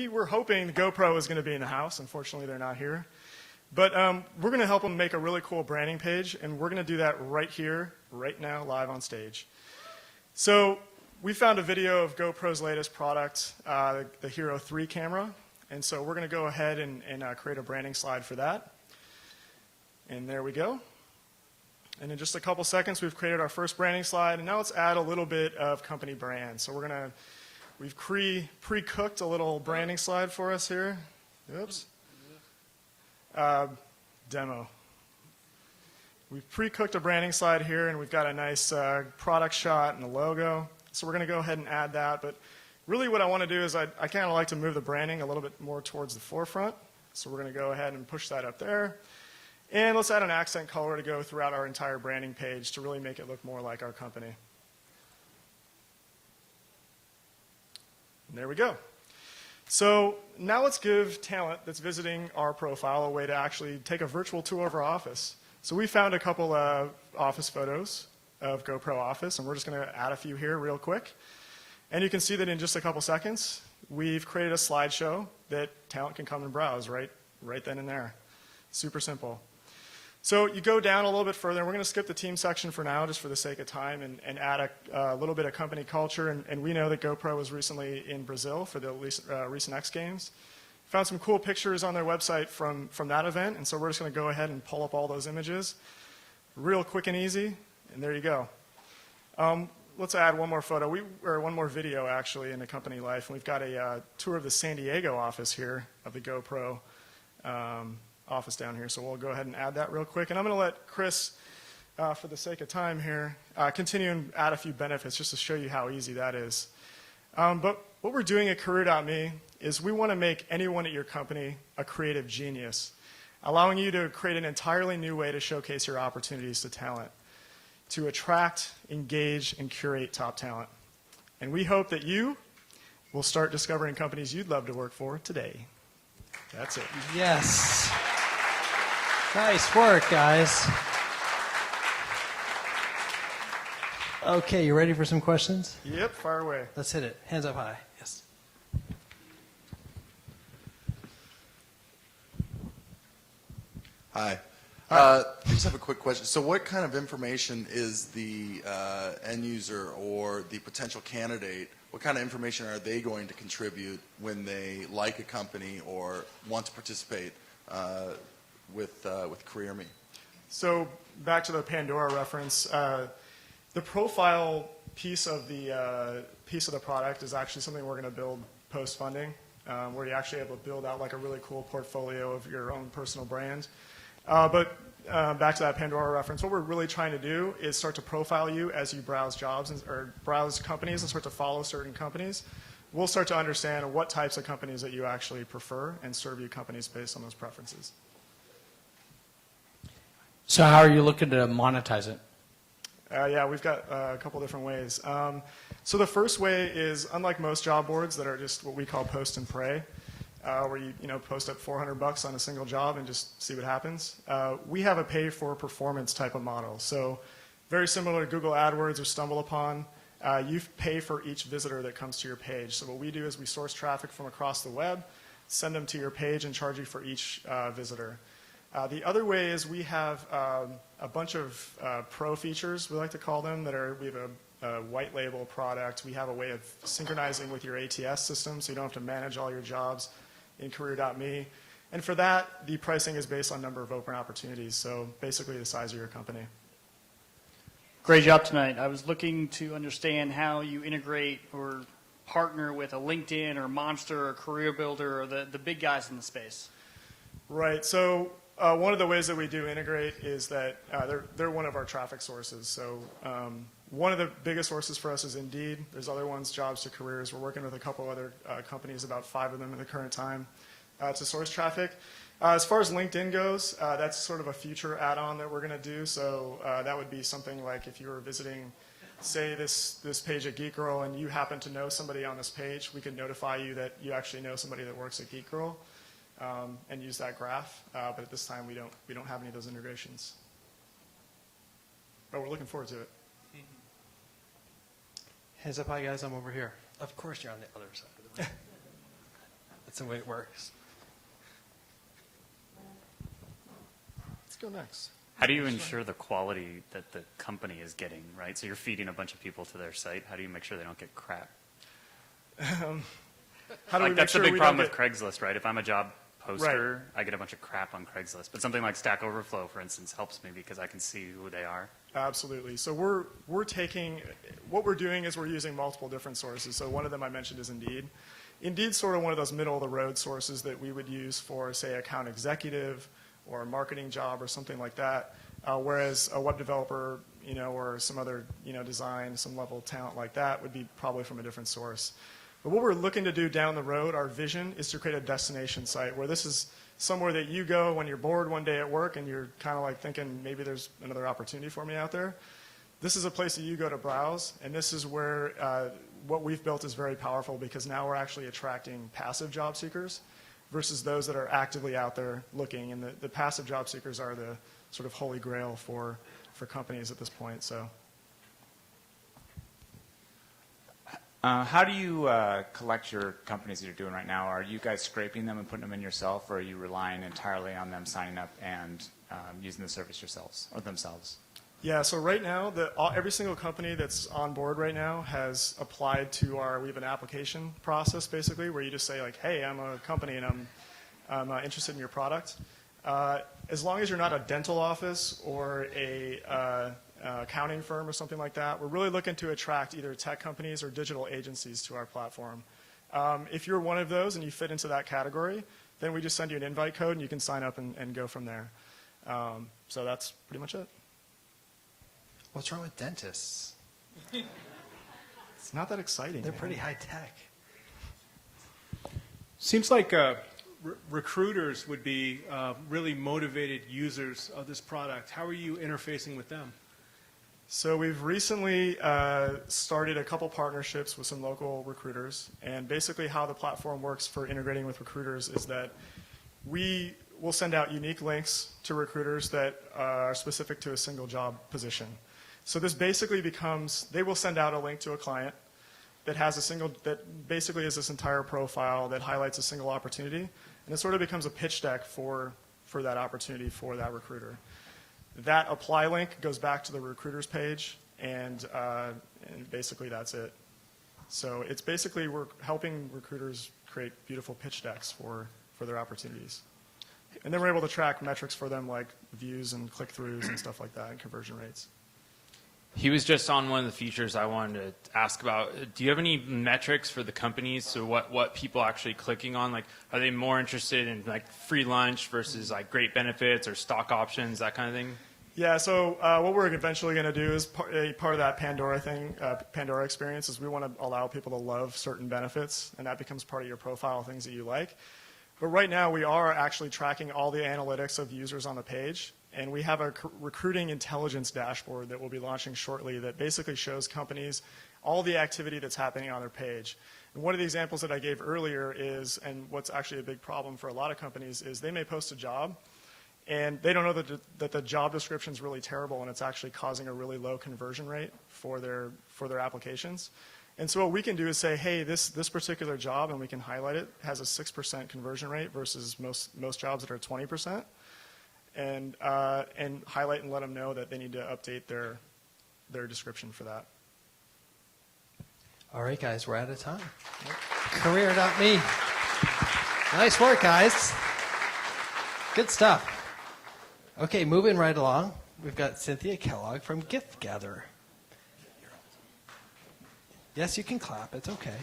we were hoping GoPro was going to be in the house. Unfortunately, they're not here. But we're going to help them make a really cool branding page, and we're going to do that right here, right now, live on stage. So we found a video of GoPro's latest product, the Hero 3 camera. And so we're going to go ahead and create a branding slide for that. And there we go. And in just a couple seconds, we've created our first branding slide. And now let's add a little bit of company brand. So we've pre-cooked a little branding slide for us here. Oops. Demo. We've pre-cooked a branding slide here, and we've got a nice product shot and a logo. So we're going to go ahead and add that. But really what I want to do is I kind of like to move the branding a little bit more towards the forefront. So we're going to go ahead and push that up there. And let's add an accent color to go throughout our entire branding page to really make it look more like our company. And there we go. So now let's give talent that's visiting our profile a way to actually take a virtual tour of our office. So we found a couple of office photos of GoPro Office, and we're just going to add a few here real quick. And you can see that in just a couple seconds, we've created a slideshow that talent can come and browse right then and there. Super simple. So you go down a little bit further, and we're going to skip the team section for now just for the sake of time and add a little bit of company culture. And we know that GoPro was recently in Brazil for the recent X Games. Found some cool pictures on their website from that event, and so we're just going to go ahead and pull up all those images. Real quick and easy, and there you go. Let's add one more photo, or one more video actually in the company life. And we've got a tour of the San Diego office here of the GoPro office down here. So we'll go ahead and add that real quick. And I'm going to let Chris, for the sake of time here, continue and add a few benefits just to show you how easy that is. But what we're doing at Career.me is we want to make anyone at your company a creative genius, allowing you to create an entirely new way to showcase your opportunities to talent, to attract, engage, and curate top talent. And we hope that you will start discovering companies you'd love to work for today. That's it. Yes. Nice work, guys. Okay, you ready for some questions? Yep, fire away. Let's hit it. Hands up high. Yes. Hi. I just have a quick question. So what kind of information is the end user or the potential candidate, what kind of information are they going to contribute when they like a company or want to participate with CareerMe? So back to the Pandora reference, the profile piece of the product is actually something we're going to build post-funding, where you're actually able to build out like a really cool portfolio of your own personal brand. But back to that Pandora reference, what we're really trying to do is start to profile you as you browse jobs or browse companies and start to follow certain companies. We'll start to understand what types of companies that you actually prefer and serve you companies based on those preferences. So how are you looking to monetize it? Yeah, we've got a couple different ways. So the first way is, unlike most job boards that are just what we call post and pray, where you post up $400 on a single job and just see what happens. We have a pay for performance type of model. So very similar to Google AdWords or StumbleUpon, you pay for each visitor that comes to your page. So what we do is we source traffic from across the web, send them to your page, and charge you for each visitor. The other way is we have a bunch of pro features, we like to call them, we have a white label product. We have a way of synchronizing with your ATS system so you don't have to manage all your jobs in Career.me. And for that, the pricing is based on number of open opportunities, so basically the size of your company. Great job tonight. I was looking to understand how you integrate or partner with a LinkedIn or Monster or Career Builder or the big guys in the space. Right. So one of the ways that we do integrate is that they're one of our traffic sources. So one of the biggest sources for us is Indeed. There's other ones, Jobs to Careers. We're working with a couple other companies, about 5 of them at the current time, to source traffic. As far as LinkedIn goes, that's sort of a future add-on that we're going to do. So that would be something like if you were visiting, say, this page at Geek Girl and you happen to know somebody on this page, we could notify you that you actually know somebody that works at Geek Girl and use that graph. But at this time, we don't have any of those integrations. But we're looking forward to it. Hands up high, guys. I'm over here. Of course you're on the other side of the room. That's the way it works. Let's go next. How do you ensure the quality that the company is getting, right? So you're feeding a bunch of people to their site. How do you make sure they don't get crap? How do we Like make that's sure the big we problem don't with Craigslist, right? If I'm a job poster, I get a bunch of crap on Craigslist. But something like Stack Overflow, for instance, helps me because I can see who they are. Absolutely. So we're taking, what we're doing is we're using multiple different sources. So one of them I mentioned is Indeed. Indeed's sort of one of those middle of the road sources that we would use for, say, account executive or a marketing job or something like that. Whereas a web developer, or some other, design, some level of talent like that would be probably from a different source. But what we're looking to do down the road, our vision, is to create a destination site where this is somewhere that you go when you're bored one day at work and you're kind of like thinking maybe there's another opportunity for me out there. This is a place that you go to browse, and this is where what we've built is very powerful because now we're actually attracting passive job seekers versus those that are actively out there looking. And the passive job seekers are the sort of holy grail for companies at this point. So. How do you collect your companies that you're doing right now? Are you guys scraping them and putting them in yourself, or are you relying entirely on them signing up and using the service yourselves or themselves? Yeah, so right now, every single company that's on board right now has applied to we have an application process basically where you just say like, hey, I'm a company and I'm interested in your product. As long as you're not a dental office or a accounting firm or something like that, we're really looking to attract either tech companies or digital agencies to our platform. If you're one of those and you fit into that category, then we just send you an invite code and you can sign up and go from there. So that's pretty much it. What's wrong with dentists? It's not that exciting. They're man. pretty high tech. Seems like recruiters would be really motivated users of this product. How are you interfacing with them? So we've recently started a couple partnerships with some local recruiters, and basically how the platform works for integrating with recruiters is that we will send out unique links to recruiters that are specific to a single job position. So this basically becomes, they will send out a link to a client that basically is this entire profile that highlights a single opportunity, and it sort of becomes a pitch deck for that opportunity for that recruiter. That apply link goes back to the recruiter's page, and basically that's it. So it's basically we're helping recruiters create beautiful pitch decks for their opportunities. And then we're able to track metrics for them like views and click-throughs and stuff like that and conversion rates. He was just on one of the features I wanted to ask about. Do you have any metrics for the companies? So what people actually clicking on? Like, are they more interested in like free lunch versus like great benefits or stock options, that kind of thing? Yeah, so what we're eventually going to do is part of that Pandora experience is we want to allow people to love certain benefits, and that becomes part of your profile, things that you like. But right now, we are actually tracking all the analytics of users on the page, and we have a recruiting intelligence dashboard that we'll be launching shortly that basically shows companies all the activity that's happening on their page. And one of the examples that I gave earlier is, and what's actually a big problem for a lot of companies, is they may post a job, and they don't know that the job description is really terrible and it's actually causing a really low conversion rate for their applications. And so what we can do is say, hey, this particular job, and we can highlight it, has a 6% conversion rate versus most jobs that are 20%, and highlight and let them know that they need to update their description for that. All right, guys, we're out of time. Career.me. Nice work, guys. Good stuff. Okay, moving right along, we've got Cynthia Kellogg from Gift Gatherer. Yes, you can clap. It's okay.